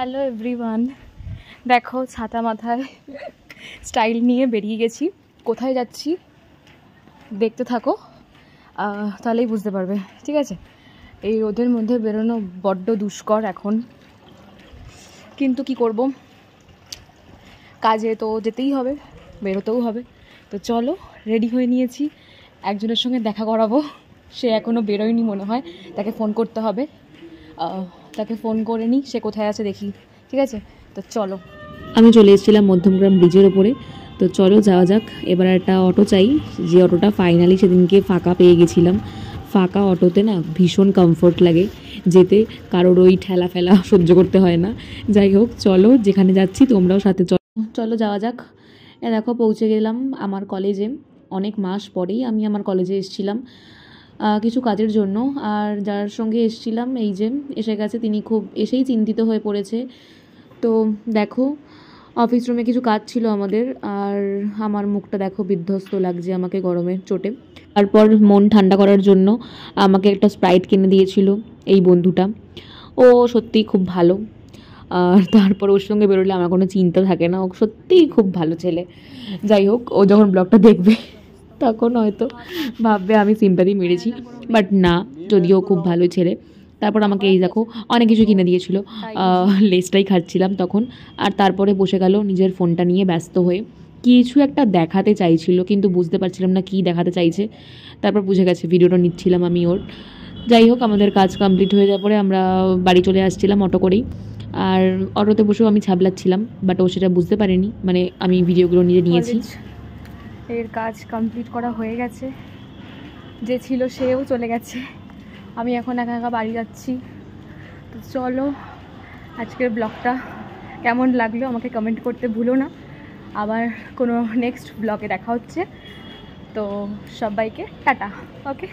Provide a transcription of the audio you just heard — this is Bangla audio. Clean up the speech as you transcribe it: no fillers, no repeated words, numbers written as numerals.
হ্যালো এভরিওয়ান, দেখো ছাতা মাথায় স্টাইল নিয়ে বেরিয়ে গেছি। কোথায় যাচ্ছি দেখতে থাকো, তাহলেই বুঝতে পারবে। ঠিক আছে, এই রোদের মধ্যে বেরোনো বড্ড দুষ্কর এখন, কিন্তু কি করব, কাজে তো যেতেই হবে, বেরোতেও হবে। তো চলো, রেডি হয়ে নিয়েছি। একজনের সঙ্গে দেখা করাবো, সে এখনও বেরোয়নি মনে হয়, তাকে ফোন করতে হবে। তাকে ফোন করে নিই, সে কোথায় আছে দেখি। ঠিক আছে, তো চলো। আমি চলে এসেছিলাম মধ্যমগ্রাম ব্রিজের ওপরে। তো চলো যাওয়া যাক। এবার একটা অটো চাই, যে অটোটা ফাইনালি সেদিনকে ফাঁকা পেয়ে গেছিলাম। ফাঁকা অটোতে না ভীষণ কমফোর্ট লাগে যেতে, কারোর ওই ঠেলা ফেলা সহ্য করতে হয় না। যাই হোক, চলো যেখানে যাচ্ছি তোমরাও সাথে চলো যাওয়া যাক। দেখো পৌঁছে গেলাম আমার কলেজে। অনেক মাস পরেই আমি আমার কলেজে এসেছিলাম কিছু কাজের জন্য। আর যার সঙ্গে এসেছিলাম এই যে এসে গেছে, তিনি খুব এসেই চিন্তিত হয়ে পড়েছে। তো দেখো, অফিস রুমে কিছু কাজ ছিল আমাদের, আর আমার মুখটা দেখো বিধ্বস্ত লাগছে আমাকে গরমের চোটে। তারপর মন ঠান্ডা করার জন্য আমাকে একটা স্প্রাইট কিনে দিয়েছিল এই বন্ধুটা। ও সত্যিই খুব ভালো। আর তারপর ওর সঙ্গে বেরোলে আমার কোনো চিন্তা থাকে না, ও সত্যিই খুব ভালো ছেলে। যাই হোক, ও যখন ব্লগটা দেখবে তখন হয়তো ভাববে আমি সিম্পাথি মেরেছি, বাট না, যদিও খুব ভালো ছেলে। তারপর আমাকে এই দেখো অনেক কিছু কিনে দিয়েছিল, লেসটাই খাচ্ছিলাম তখন। আর তারপরে বসে গেল নিজের ফোনটা নিয়ে ব্যস্ত হয়ে, কিছু একটা দেখাতে চাইছিল কিন্তু বুঝতে পারছিলাম না কী দেখাতে চাইছে। তারপর বুঝে গেছে ভিডিওটা নিচ্ছিলাম আমি ওর। যাই হোক, আমাদের কাজ কমপ্লিট হয়ে যাওয়ার পরে আমরা বাড়ি চলে আসছিলাম অটো করেই। আর অটোতে বসেও আমি ছাবলাচ্ছিলাম, বাট ও সেটা বুঝতে পারেনি, মানে আমি ভিডিওগুলো নিজে নিয়েছি। এর কাজ কমপ্লিট করা হয়ে গেছে, যে ছিল সেও চলে গেছে, আমি এখন একা একা বাড়ি যাচ্ছি। তো চলো, আজকের ব্লগটা কেমন লাগলো আমাকে কমেন্ট করতে ভুলো না। আবার কোনো নেক্সট ব্লগে দেখা হচ্ছে। তো সবাইকে টাটা। ওকে।